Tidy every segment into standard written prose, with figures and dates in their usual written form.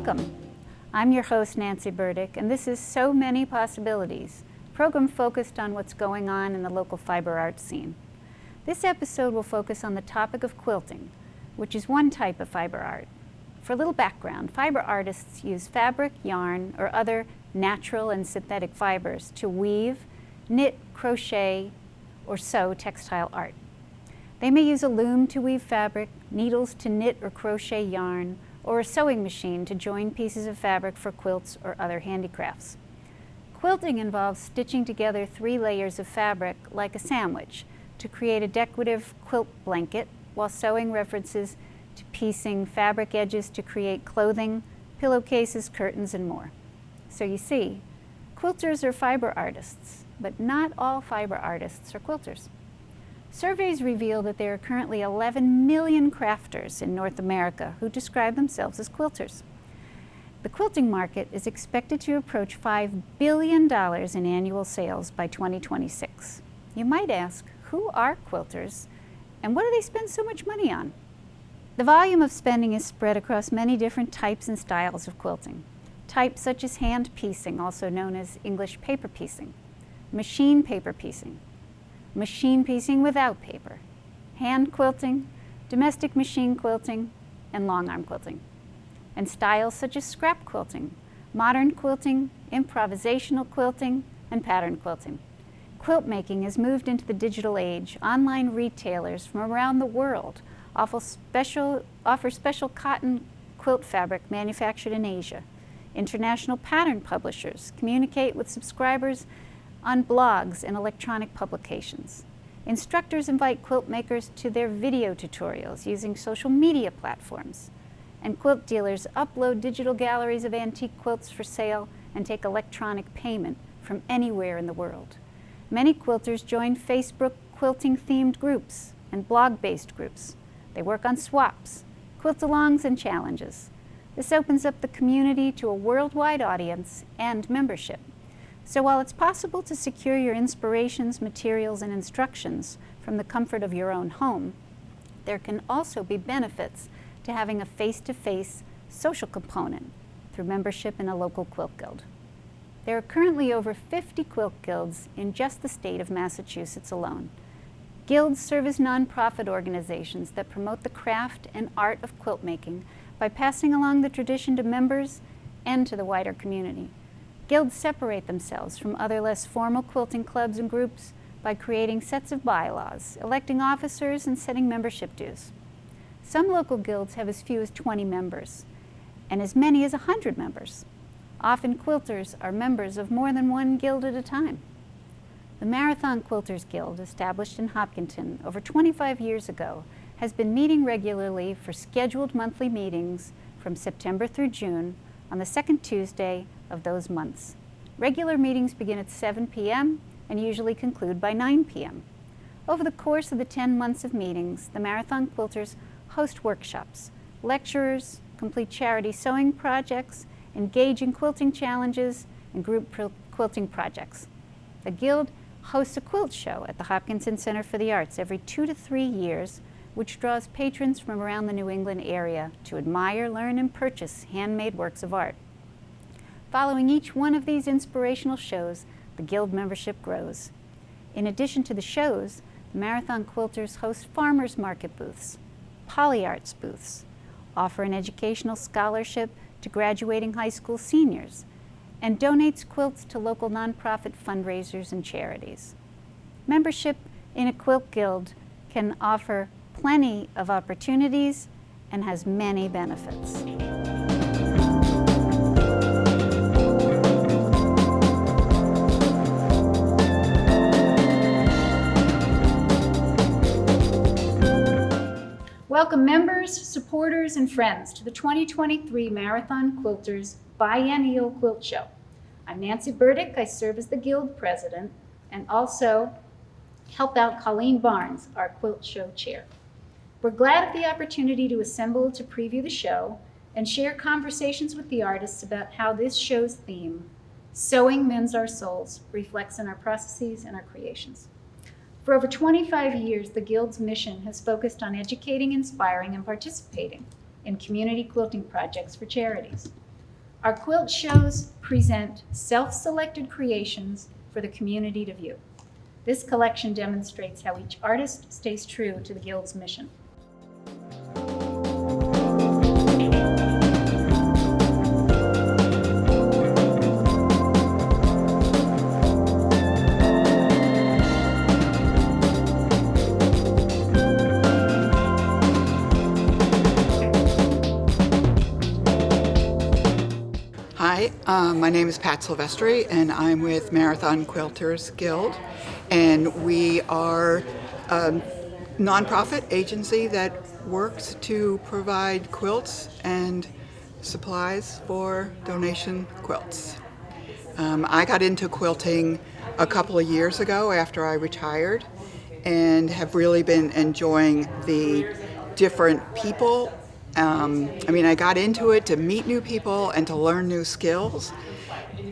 Welcome. I'm your host, Nancy Burdick, and this is So Many Possibilities, a program focused on what's going on in the local fiber art scene. This episode will focus on the topic of quilting, which is one type of fiber art. For a little background, fiber artists use fabric, yarn, or other natural and synthetic fibers to weave, knit, crochet, or sew textile art. They may use a loom to weave fabric, needles to knit or crochet yarn, or a sewing machine to join pieces of fabric for quilts or other handicrafts. Quilting involves stitching together 3 layers of fabric like a sandwich to create a decorative quilt blanket, while sewing references to piecing fabric edges to create clothing, pillowcases, curtains, and more. So you see, quilters are fiber artists, but not all fiber artists are quilters. Surveys reveal that there are currently 11 million crafters in North America who describe themselves as quilters. The quilting market is expected to approach $5 billion in annual sales by 2026. You might ask, who are quilters and what do they spend so much money on? The volume of spending is spread across many different types and styles of quilting. Types such as hand piecing, also known as English paper piecing, machine paper piecing, machine piecing without paper, hand quilting, domestic machine quilting, and long arm quilting. And styles such as scrap quilting, modern quilting, improvisational quilting, and pattern quilting. Quilt making has moved into the digital age. Online retailers from around the world offer special cotton quilt fabric manufactured in Asia. International pattern publishers communicate with subscribers on blogs and electronic publications. Instructors invite quilt makers to their video tutorials using social media platforms. And quilt dealers upload digital galleries of antique quilts for sale and take electronic payment from anywhere in the world. Many quilters join Facebook quilting-themed groups and blog-based groups. They work on swaps, quilt-alongs, and challenges. This opens up the community to a worldwide audience and membership. So while it's possible to secure your inspirations, materials, and instructions from the comfort of your own home, there can also be benefits to having a face-to-face social component through membership in a local quilt guild. There are currently over 50 quilt guilds in just the state of Massachusetts alone. Guilds serve as nonprofit organizations that promote the craft and art of quilt making by passing along the tradition to members and to the wider community. Guilds separate themselves from other less formal quilting clubs and groups by creating sets of bylaws, electing officers, and setting membership dues. Some local guilds have as few as 20 members, and as many as 100 members. Often quilters are members of more than one guild at a time. The Marathon Quilters Guild, established in Hopkinton over 25 years ago, has been meeting regularly for scheduled monthly meetings from September through June on the second Tuesday of those months. Regular meetings begin at 7 p.m. and usually conclude by 9 p.m. Over the course of the 10 months of meetings, the Marathon Quilters host workshops, lecturers, complete charity sewing projects, engage in quilting challenges, and group quilting projects. The Guild hosts a quilt show at the Hopkinton Center for the Arts every 2 to 3 years, which draws patrons from around the New England area to admire, learn, and purchase handmade works of art. Following each one of these inspirational shows, the Guild membership grows. In addition to the shows, the Marathon Quilters host farmers market booths, polyarts booths, offer an educational scholarship to graduating high school seniors, and donates quilts to local nonprofit fundraisers and charities. Membership in a quilt guild can offer plenty of opportunities and has many benefits. Welcome members, supporters, and friends to the 2023 Marathon Quilters Biennial Quilt Show. I'm Nancy Burdick. I serve as the Guild President and also help out Colleen Barnes, our Quilt Show Chair. We're glad of the opportunity to assemble to preview the show and share conversations with the artists about how this show's theme, Sewing Mends Our Souls, reflects in our processes and our creations. For over 25 years, the Guild's mission has focused on educating, inspiring, and participating in community quilting projects for charities. Our quilt shows present self-selected creations for the community to view. This collection demonstrates how each artist stays true to the Guild's mission. Hi, my name is Pat Silvestri, and I'm with Marathon Quilters Guild, and we are a nonprofit agency that works to provide quilts and supplies for donation quilts. I got into quilting a couple of years ago after I retired, and have really been enjoying the different people. I got into it to meet new people and to learn new skills.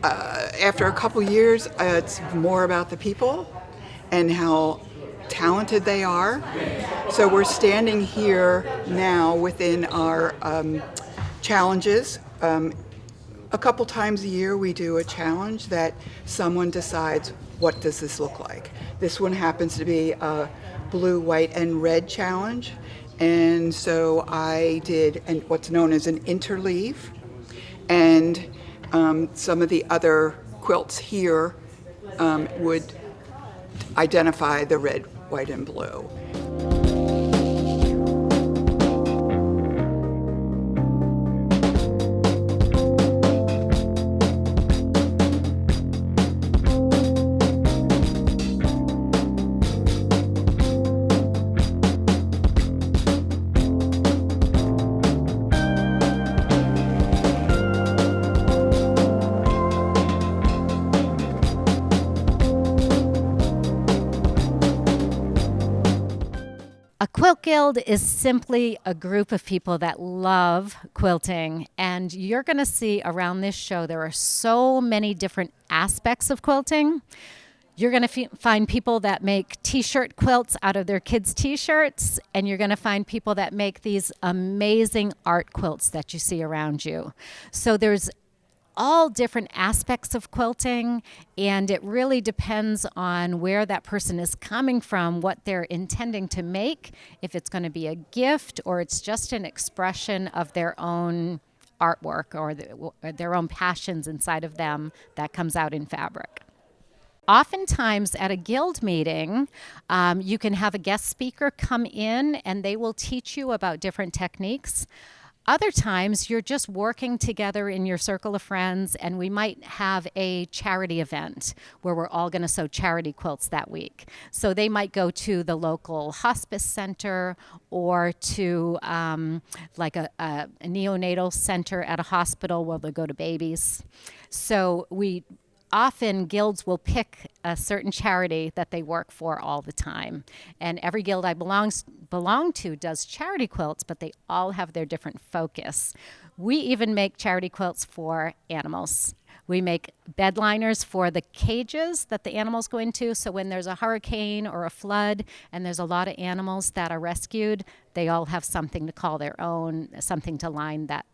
After a couple years, it's more about the people and how talented they are. So we're standing here now within our challenges. A couple times a year we do a challenge that someone decides, what does this look like? This one happens to be a blue, white, and red challenge. And so I did what's known as an interleave, and some of the other quilts here would identify the red, white, and blue. A quilt guild is simply a group of people that love quilting, and you're going to see around this show there are so many different aspects of quilting. You're going to find people that make t-shirt quilts out of their kids' t-shirts, and you're going to find people that make these amazing art quilts that you see around you. So there's all different aspects of quilting, and it really depends on where that person is coming from, what they're intending to make, if it's going to be a gift or it's just an expression of their own artwork or their own passions inside of them that comes out in fabric. Oftentimes at a guild meeting, you can have a guest speaker come in and they will teach you about different techniques. Other times, you're just working together in your circle of friends, and we might have a charity event where we're all going to sew charity quilts that week. So they might go to the local hospice center or to like a neonatal center at a hospital where they go to babies. So often guilds will pick a certain charity that they work for all the time. And every guild I belong to does charity quilts, but they all have their different focus. We even make charity quilts for animals. We make bed liners for the cages that the animals go into. So when there's a hurricane or a flood and there's a lot of animals that are rescued, they all have something to call their own, something to line that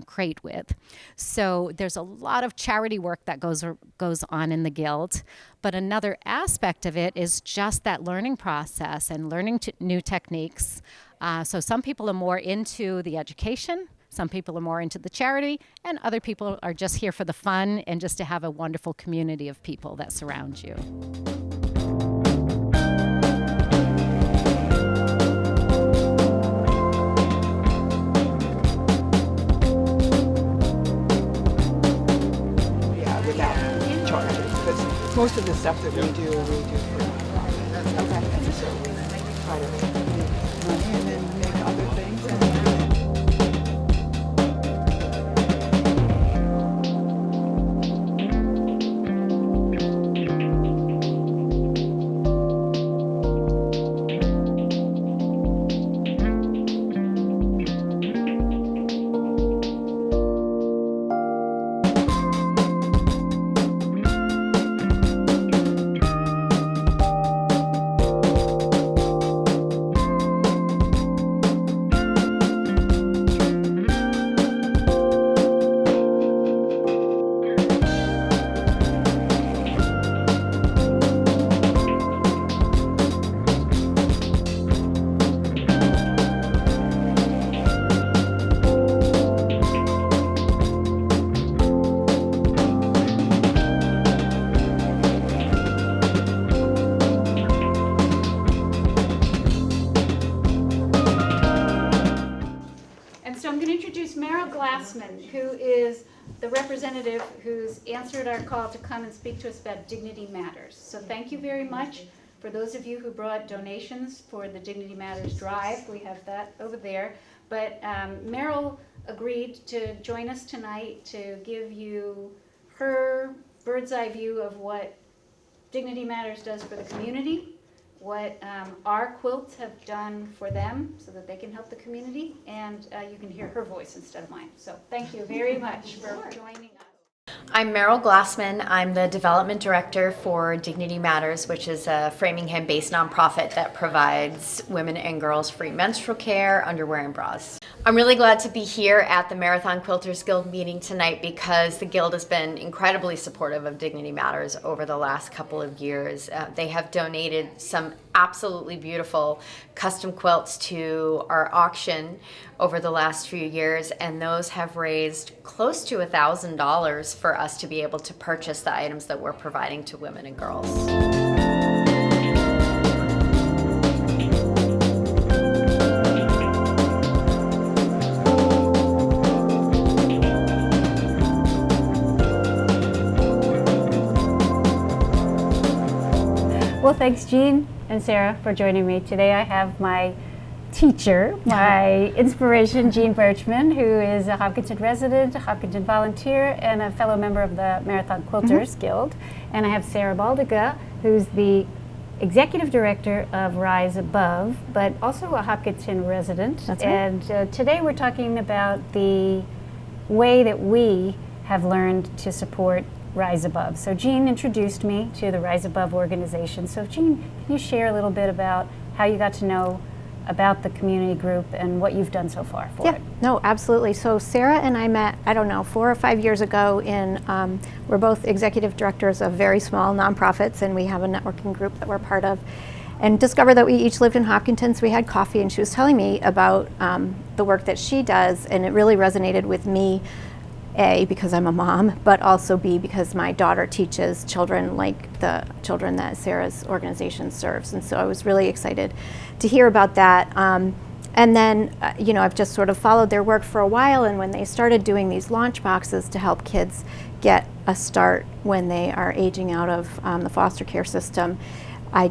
crate with. So there's a lot of charity work that goes on in the guild. But another aspect of it is just that learning process and learning new techniques. So some people are more into the education. Some people are more into the charity, and other people are just here for the fun and just to have a wonderful community of people that surround you. Yeah, without charge, because most of the stuff that we do for nonprofit. Okay. And so we try to make money and then make other things. Glassman, who is the representative who's answered our call to come and speak to us about Dignity Matters. So thank you very much for those of you who brought donations for the Dignity Matters Drive. We have that over there. But Meryl agreed to join us tonight to give you her bird's eye view of what Dignity Matters does for the community, what our quilts have done for them so that they can help the community, and you can hear her voice instead of mine. So thank you very much for joining us. I'm Meryl Glassman. I'm the development director for Dignity Matters, which is a Framingham-based nonprofit that provides women and girls free menstrual care, underwear, and bras. I'm really glad to be here at the Marathon Quilters Guild meeting tonight because the Guild has been incredibly supportive of Dignity Matters over the last couple of years. They have donated some absolutely beautiful custom quilts to our auction over the last few years, and those have raised close to $1,000 for us to be able to purchase the items that we're providing to women and girls. Well, thanks Jean and Sarah for joining me. Today I have my teacher, my inspiration, Jean Birchman, who is a Hopkinton resident, a Hopkinton volunteer, and a fellow member of the Marathon Quilters Guild. And I have Sarah Baldiga, who's the executive director of Rise Above, but also a Hopkinton resident. That's right. And today we're talking about the way that we have learned to support Rise Above. So Jean introduced me to the Rise Above organization. So Jean, can you share a little bit about how you got to know about the community group and what you've done so far for it? No, absolutely. So Sarah and I met, I don't know, 4 or 5 years ago we're both executive directors of very small nonprofits, and we have a networking group that we're part of, and discovered that we each lived in Hopkinton, so we had coffee, and she was telling me about the work that she does, and it really resonated with me, A, because I'm a mom, but also B, because my daughter teaches children like the children that Sarah's organization serves. And so I was really excited to hear about that. And then, I've just sort of followed their work for a while, and when they started doing these launch boxes to help kids get a start when they are aging out of the foster care system, I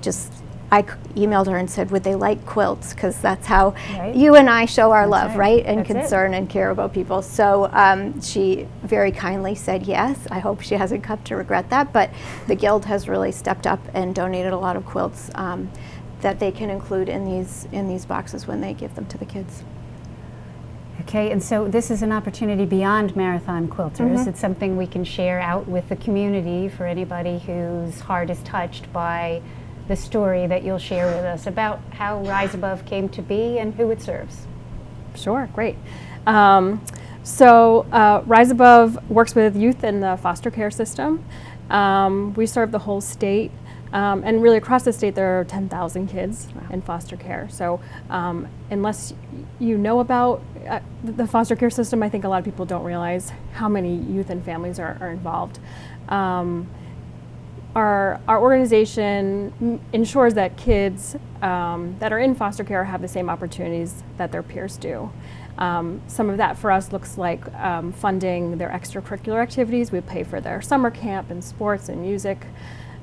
emailed her and said, would they like quilts? Because that's how you and I show our love, right? And concern and care about people. So she very kindly said yes. I hope she hasn't come to regret that. But the Guild has really stepped up and donated a lot of quilts that they can include in these boxes when they give them to the kids. Okay, and so this is an opportunity beyond Marathon Quilters. It's something we can share out with the community for anybody whose heart is touched by the story that you'll share with us about how Rise Above came to be and who it serves. Sure, great. So Rise Above works with youth in the foster care system. We serve the whole state, and really across the state there are 10,000 kids in foster care. So unless you know about the foster care system, I think a lot of people don't realize how many youth and families are involved. Our organization ensures that kids that are in foster care have the same opportunities that their peers do. Some of that for us looks like funding their extracurricular activities. We pay for their summer camp and sports and music.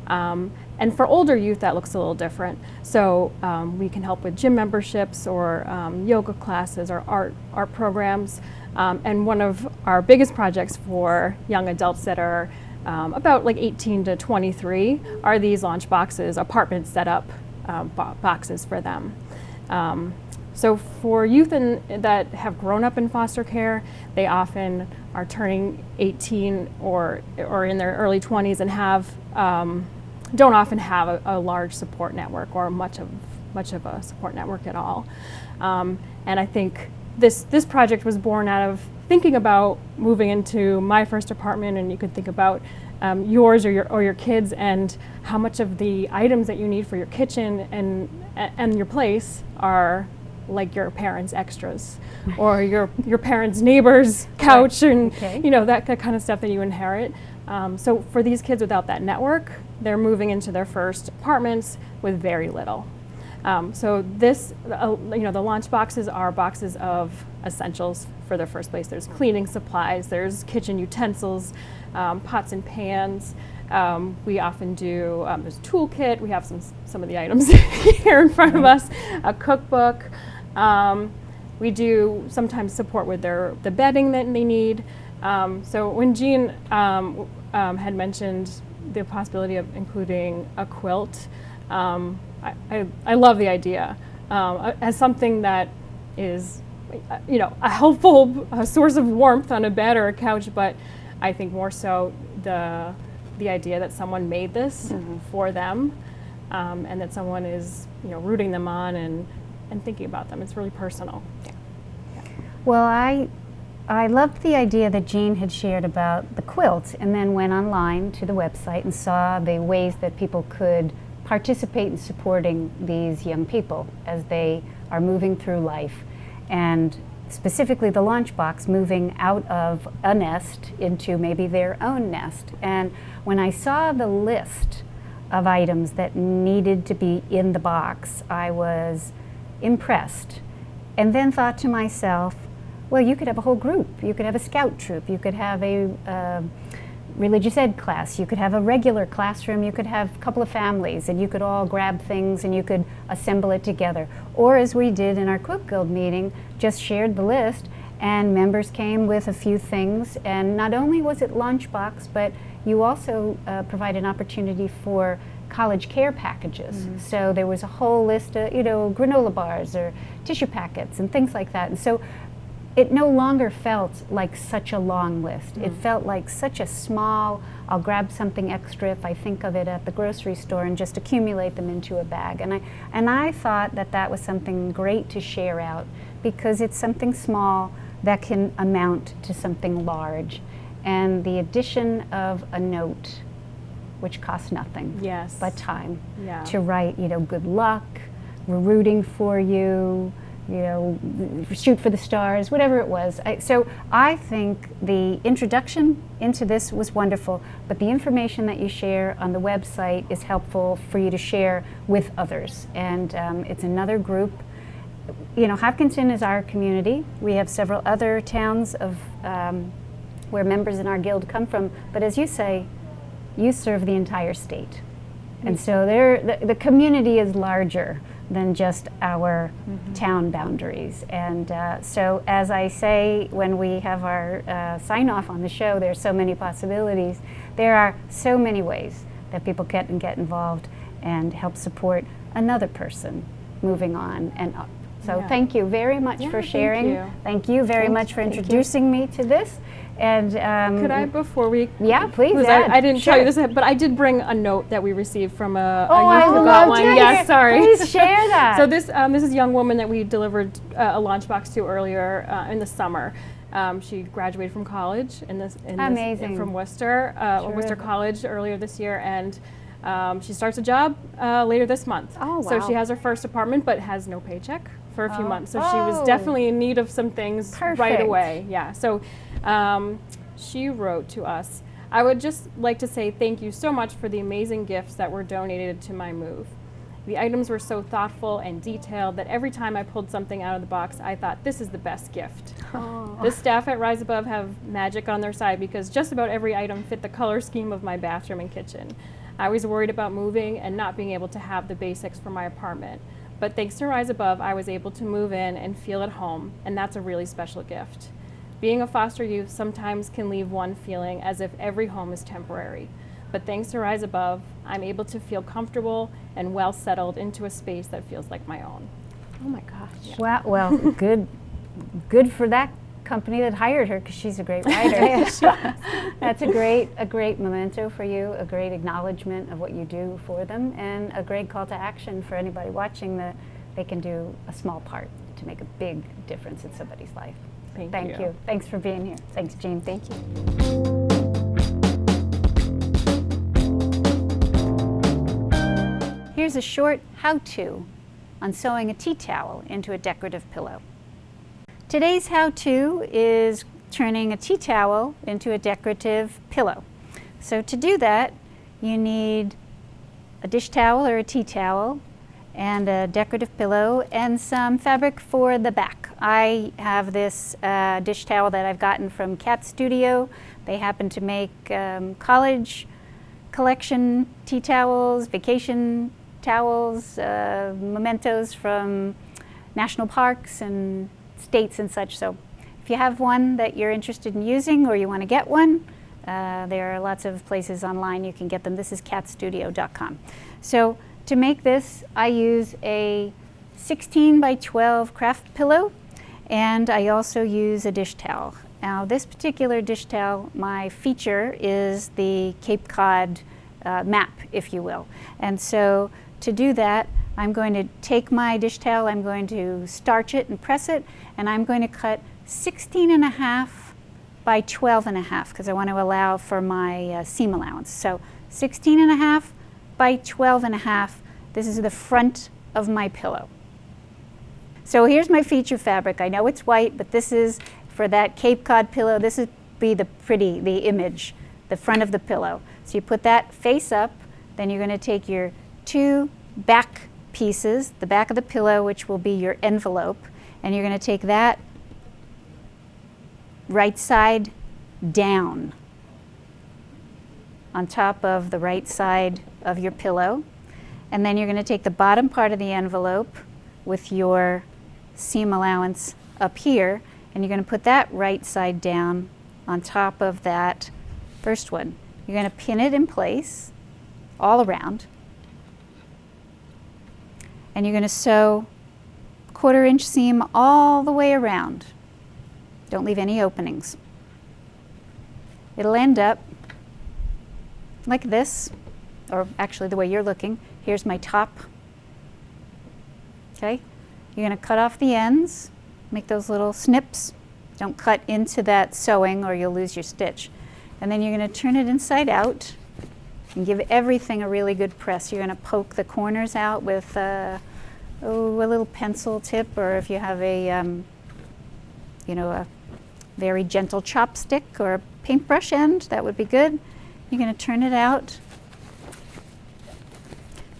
And for older youth, that looks a little different. So we can help with gym memberships or yoga classes or art programs. And one of our biggest projects for young adults that are about like 18 to 23 are these launch boxes, apartment setup boxes for them. So for youth that have grown up in foster care, they often are turning 18 or in their early 20s and don't often have a large support network or much of a support network at all. And I think this project was born out of thinking about moving into my first apartment, and you could think about yours or your kids and how much of the items that you need for your kitchen and your place are like your parents' extras or your parents' neighbor's couch and that kind of stuff that you inherit. So for these kids without that network, they're moving into their first apartments with very little. So this, the lunch boxes are boxes of essentials for their first place. There's cleaning supplies, there's kitchen utensils, pots and pans. We often do, there's a toolkit, we have some of the items here in front of us, a cookbook. We do sometimes support with the bedding that they need. So when Jean had mentioned the possibility of including a quilt, I love the idea as something that is, a helpful source of warmth on a bed or a couch, but I think more so the idea that someone made this for them, and that someone is, rooting them on and thinking about them. It's really personal. Well, I loved the idea that Jean had shared about the quilt, and then went online to the website and saw the ways that people could participate in supporting these young people as they are moving through life, and specifically the lunchbox, moving out of a nest into maybe their own nest. And when I saw the list of items that needed to be in the box, I was impressed, and then thought to myself, well, you could have a whole group. You could have a scout troop. You could have a religious ed class. You could have a regular classroom. You could have a couple of families, and you could all grab things and you could assemble it together. Or as we did in our Quilt Guild meeting, just shared the list, and members came with a few things. And not only was it lunchbox, but you also provide an opportunity for college care packages. So there was a whole list of, granola bars or tissue packets and things like that. And so it no longer felt like such a long list. It felt like such a small, I'll grab something extra if I think of it at the grocery store and just accumulate them into a bag. And I thought that was something great to share out, because it's something small that can amount to something large. And the addition of a note, which costs nothing but time, to write, good luck, we're rooting for you, shoot for the stars, whatever it was. So I think the introduction into this was wonderful, but the information that you share on the website is helpful for you to share with others. And it's another group. Hopkinton is our community. We have several other towns of where members in our guild come from, but as you say, you serve the entire state. And so the community is larger than just our town boundaries. And so as I say, when we have our sign off on the show, there's so many possibilities. There are so many ways that people can get involved and help support another person moving on and up. So thank you very much for sharing. Thank you very much for introducing me to this. And could I, before we... Yeah, please. I didn't tell you this, but I did bring a note that we received from a I youth love one. to Yes, sorry. Please share that. So this is a young woman that we delivered a lunchbox to earlier in the summer. She graduated from college from Worcester, Worcester College earlier this year, and she starts a job later this month. Oh, wow. So she has her first apartment, but has no paycheck for a few months. So she was definitely in need of some things right away. Yeah. So she wrote to us, "I would just like to say thank you so much for the amazing gifts that were donated to my move. The items were so thoughtful and detailed that every time I pulled something out of the box, I thought, this is the best gift. The staff at Rise Above have magic on their side, because just about every item fit the color scheme of my bathroom and kitchen. I was worried about moving and not being able to have the basics for my apartment. But thanks to Rise Above, I was able to move in and feel at home, and that's a really special gift. Being a foster youth sometimes can leave one feeling as if every home is temporary. But thanks to Rise Above, I'm able to feel comfortable and well settled into a space that feels like my own." Oh my gosh. Yeah. Well, good for that company that hired her, because she's a great writer. That's a great memento for you, a great acknowledgement of what you do for them, and a great call to action for anybody watching that they can do a small part to make a big difference in somebody's life. Thank you. Thanks for being here. Thanks, Jean. Thank you. Here's a short how-to on sewing a tea towel into a decorative pillow. Today's how-to is turning a tea towel into a decorative pillow. So to do that, you need a dish towel or a tea towel and a decorative pillow and some fabric for the back. I have this dish towel that I've gotten from Cat Studio. They happen to make college collection tea towels, vacation towels, mementos from national parks and states and such. So if you have one that you're interested in using or you want to get one, there are lots of places online you can get them. This is catstudio.com. So to make this, I use a 16 by 12 craft pillow, and I also use a dish towel. Now this particular dish towel, my feature is the Cape Cod map, if you will. And so to do that, I'm going to take my dish towel, I'm going to starch it and press it, and I'm going to cut 16.5 by 12.5 because I want to allow for my seam allowance. So 16.5 by 12.5. This is the front of my pillow. So here's my feature fabric. I know it's white, but this is for that Cape Cod pillow. This would be the image, the front of the pillow. So you put that face up, then you're going to take your two back pieces, the back of the pillow, which will be your envelope, and you're going to take that right side down on top of the right side of your pillow. And then you're going to take the bottom part of the envelope with your seam allowance up here, and you're going to put that right side down on top of that first one. You're going to pin it in place all around, and you're going to sew 1/4 inch seam all the way around. Don't leave any openings. It'll end up like this, or actually the way you're looking. Here's my top. Okay, you're going to cut off the ends, make those little snips. Don't cut into that sewing or you'll lose your stitch. And then you're going to turn it inside out and give everything a really good press. You're going to poke the corners out with a little pencil tip, or if you have a a very gentle chopstick or a paintbrush end, that would be good. You're going to turn it out,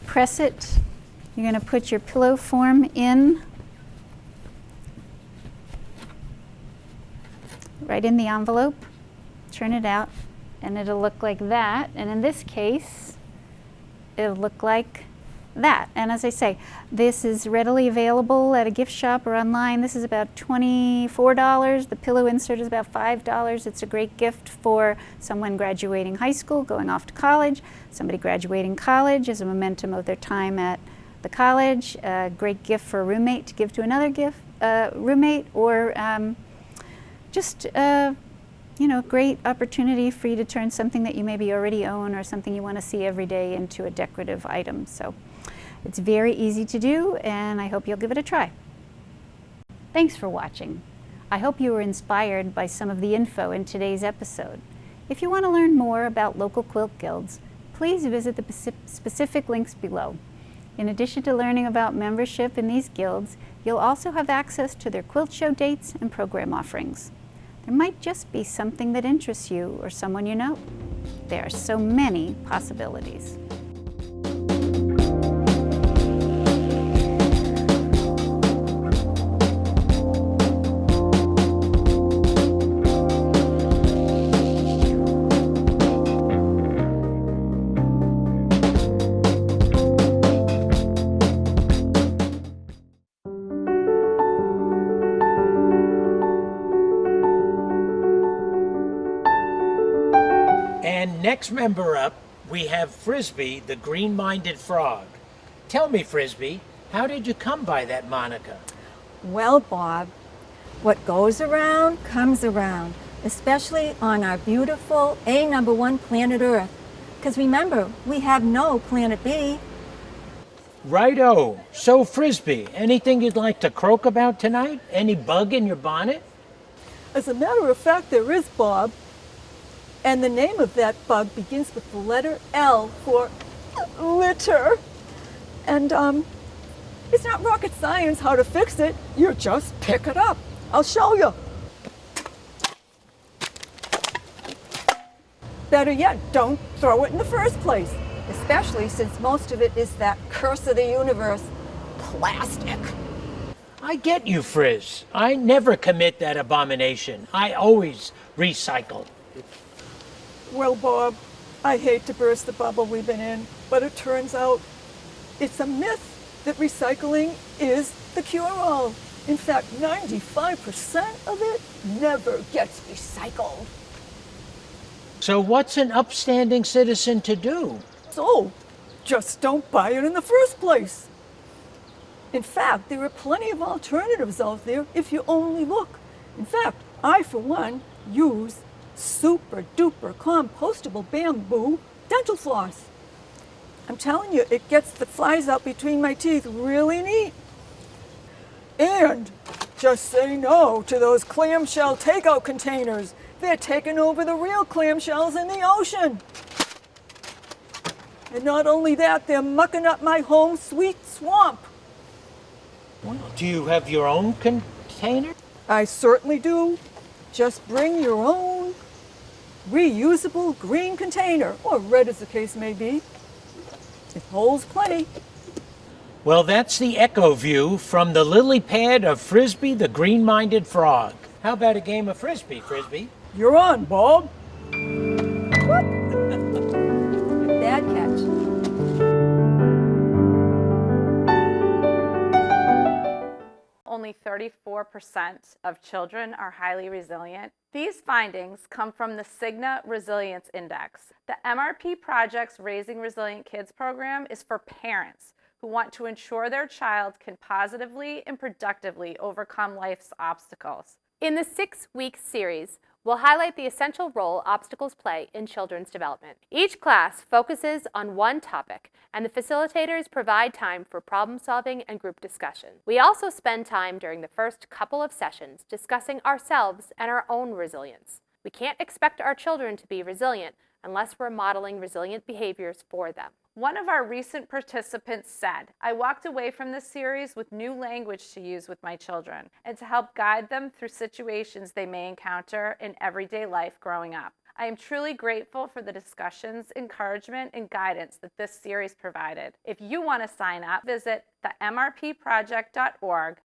press it. You're going to put your pillow form in, right in the envelope, turn it out, and it'll look like that. And in this case, it'll look like that. And as I say, this is readily available at a gift shop or online. This is about $24. The pillow insert is about $5. It's a great gift for someone graduating high school, going off to college, somebody graduating college as a memento of their time at the college. A great gift for a roommate to give to another roommate, or just great opportunity for you to turn something that you maybe already own or something you want to see every day into a decorative item. So it's very easy to do, and I hope you'll give it a try. Thanks for watching. I hope you were inspired by some of the info in today's episode. If you want to learn more about local quilt guilds, please visit the specific links below. In addition to learning about membership in these guilds, you'll also have access to their quilt show dates and program offerings. There might just be something that interests you or someone you know. There are so many possibilities. And next member up, we have Frisbee, the green-minded frog. Tell me, Frisbee, how did you come by that moniker? Well, Bob, what goes around comes around, especially on our beautiful #1 planet Earth. Because remember, we have no planet B. Righto. So, Frisbee, anything you'd like to croak about tonight? Any bug in your bonnet? As a matter of fact, there is, Bob. And the name of that bug begins with the letter L for litter. And it's not rocket science how to fix it. You just pick it up. I'll show you. Better yet, don't throw it in the first place, especially since most of it is that curse of the universe, plastic. I get you, Frizz. I never commit that abomination. I always recycle. Well, Bob, I hate to burst the bubble we've been in, but it turns out it's a myth that recycling is the cure-all. In fact, 95% of it never gets recycled. So what's an upstanding citizen to do? So, just don't buy it in the first place. In fact, there are plenty of alternatives out there if you only look. In fact, I, for one, use super duper compostable bamboo dental floss. I'm telling you, it gets the flies out between my teeth really neat. And just say no to those clamshell takeout containers. They're taking over the real clamshells in the ocean. And not only that, they're mucking up my home sweet swamp. Do you have your own container? I certainly do. Just bring your own reusable green container, or red as the case may be. It holds plenty. Well, that's the echo view from the lily pad of Frisbee the green-minded frog. How about a game of Frisbee, Frisbee? You're on, Bob. Bad catch. Only 34% of children are highly resilient. These findings come from the Cigna Resilience Index. The MRP Project's Raising Resilient Kids program is for parents who want to ensure their child can positively and productively overcome life's obstacles. In the 6-week series, we'll highlight the essential role obstacles play in children's development. Each class focuses on one topic, and the facilitators provide time for problem solving and group discussion. We also spend time during the first couple of sessions discussing ourselves and our own resilience. We can't expect our children to be resilient unless we're modeling resilient behaviors for them. One of our recent participants said, "I walked away from this series with new language to use with my children and to help guide them through situations they may encounter in everyday life growing up. I am truly grateful for the discussions, encouragement, and guidance that this series provided. If you want to sign up, visit themrpproject.org